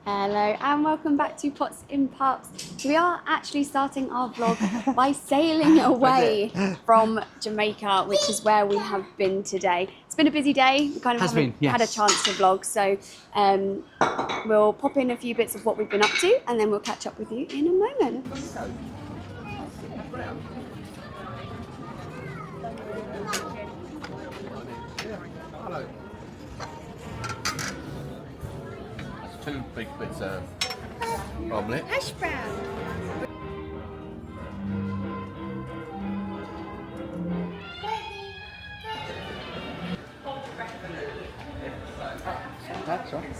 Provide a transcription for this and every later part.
Hello and welcome back to Pots in Pups. We are actually starting our vlog by sailing away from Jamaica, which is where we have been today. It's been a busy day. We kind of haven't had a chance to vlog, so we'll pop in a few bits of what we've been up to and then we'll catch up with you in a moment. Two big bits of omelette. Hash brown. That's right.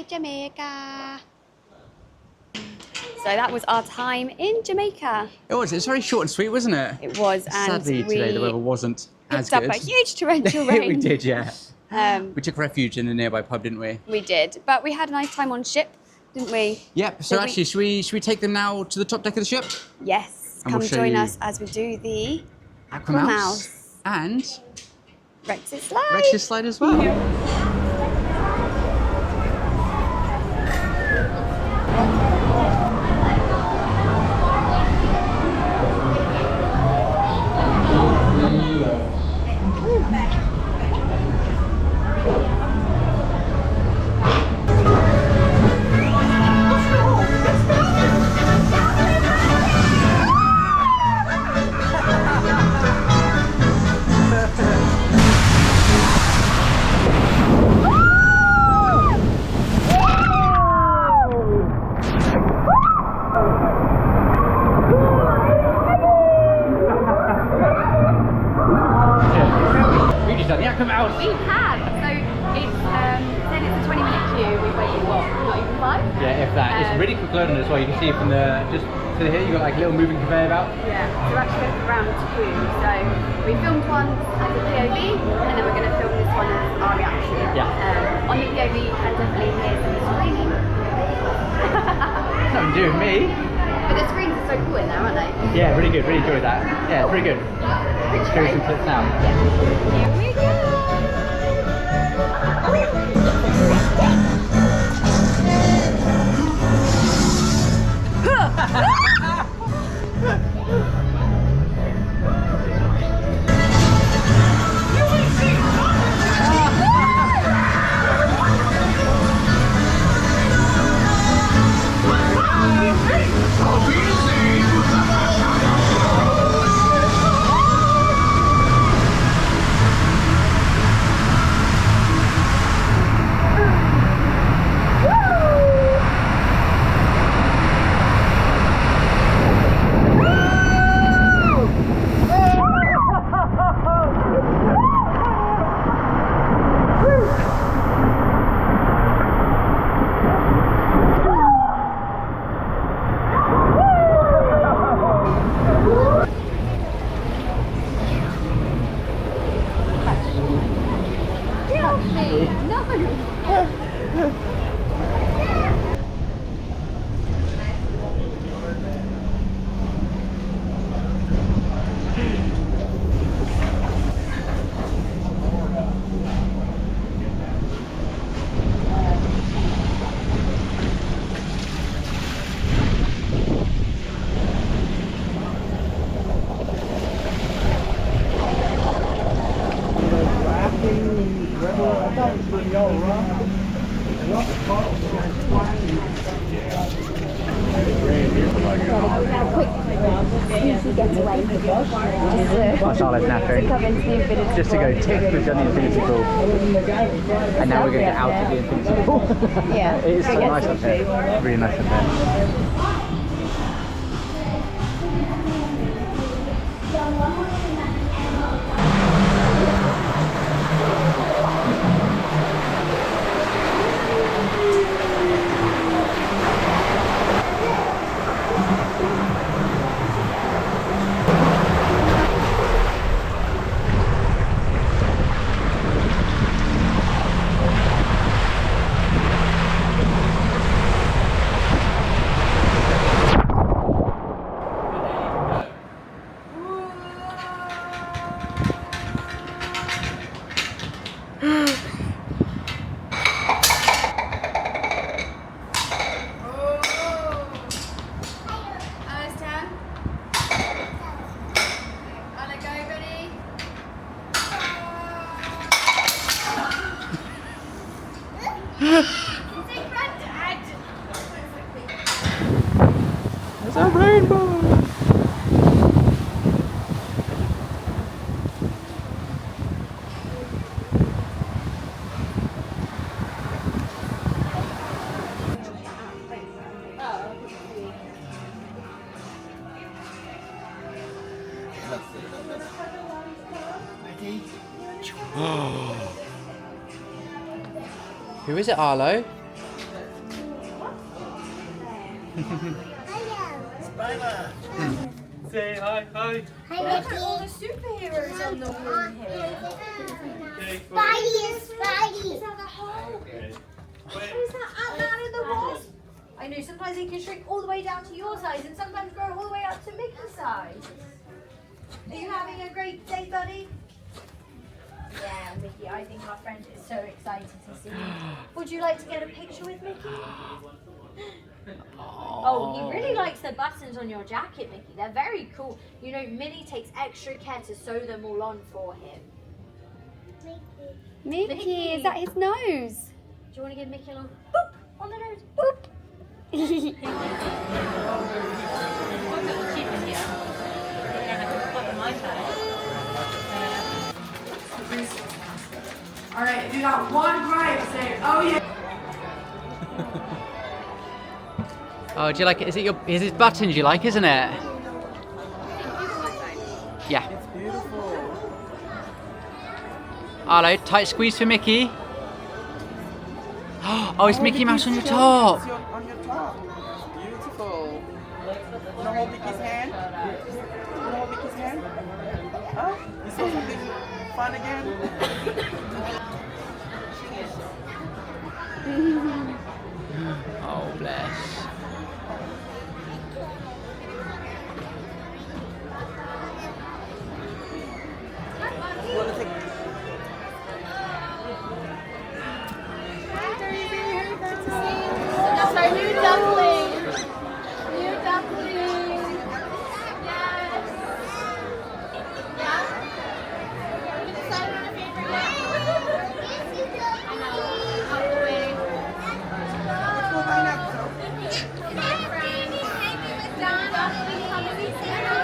Jamaica. So that was our time in Jamaica. It was. It's very short and sweet, wasn't it? It was, and sadly today the weather wasn't as good. Picked up a huge torrential rain. We did, yeah. We took refuge in a nearby pub, didn't we? We did, but we had a nice time on ship, didn't we? Yep. So actually, should we take them now to the top deck of the ship? Yes. And come we'll join you us as we do the AquaMouse and Rex's slide. Rex's slide as well. We have. So it's then it's a 20-minute queue. We waited what? Not even 5? Yeah, if that. It's really quick loading as well. You can see from the just to here you got like a little moving conveyor belt. Yeah. So we're actually going for round 2. So we filmed one as a POV, and then we're going to film this one as our reaction. Yeah. On the POV, you can definitely hear some screaming. Nothing to do with me. But the screens are so cool in there, aren't they? Yeah, really good. Really enjoyed that. Yeah, it's pretty good. Let's show you some clips now. Here we go. Easy getaway. Oh, Charlotte's napping. Come into the infinity Just to go tick with Johnny Infinity Pool. And now we're going to get out of the Infinity Pool. Yeah. It is so nice up here. Really nice up here. It's a rainbow! Who is it, Arlo? Say hi, hi. Look at all the superheroes on the wall here. Spidey is Spidey. Is that the Hulk? Is that Ant-Man and the Wasp? I know sometimes they can shrink all the way down to your size and sometimes grow all the way up to Mickey's size. Are you having a great day, buddy? Yeah, Mickey, I think our friend is so excited to see you. Would you like to get a picture with Mickey? Oh, he really likes the buttons on your jacket, Mickey. They're very cool. You know, Minnie takes extra care to sew them all on for him. Mickey, is that his nose? Do you want to give Mickey a little boop on the nose? Boop. All right, if you got one gripe, say, oh yeah. Oh, do you like it? Is it buttons you like, isn't it? Yeah. It's beautiful. Arlo, tight squeeze for Mickey. Oh, it's Mickey Mouse on your top. On your top. Beautiful. You know hold Mickey's hand? You know hold Mickey's hand? Huh? You saw something fun again? Oh, bless. That's our new duckling. New duckling. Yes. Yeah? We decided on a favorite yet? I know. All the way. Let's go find out. Duckling, come and be Santa.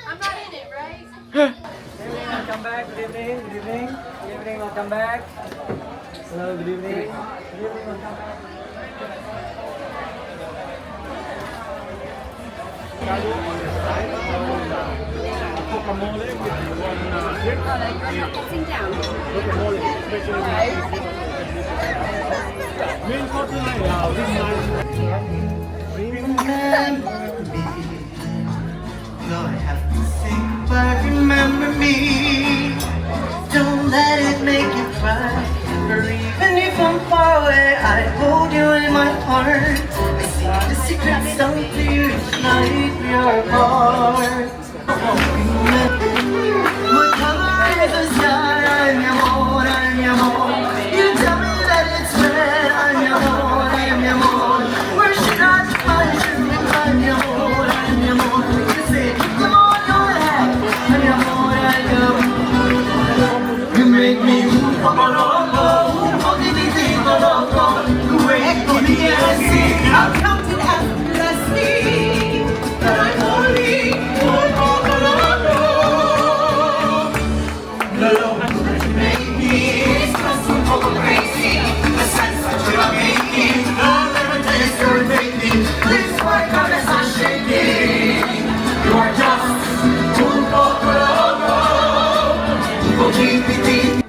I'm not in it, right? Good evening, welcome back. Good evening, good evening. Good evening, welcome back. Hello, good evening. Good evening, welcome back. Getting down. Lord, have to think, but remember me. Don't let it make you cry. For even if I'm far away, I hold you in my heart. I sing the secret song to you each night we are apart. What color is the sky? I'm your amor. You tell me that it's red. I'm your amor. Where should I find you? I'm your amor. You say, come on, go ahead. I'm your amor. sinking. You are just too far from go deep, deep.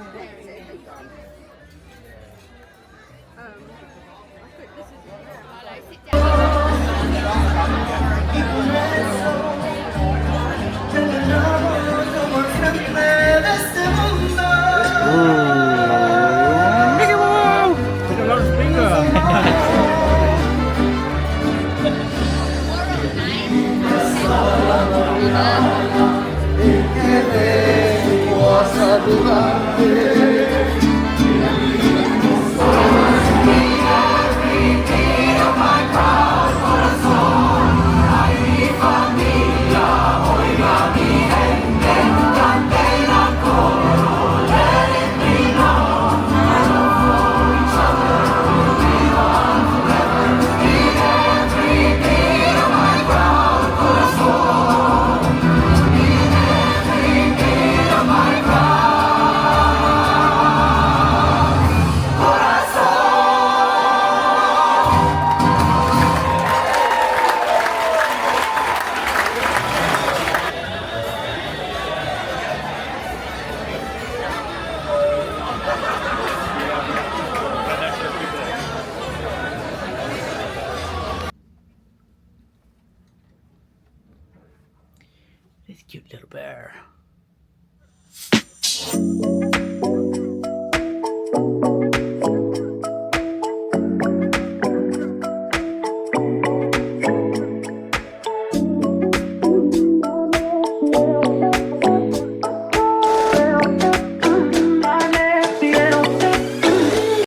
This cute little bear.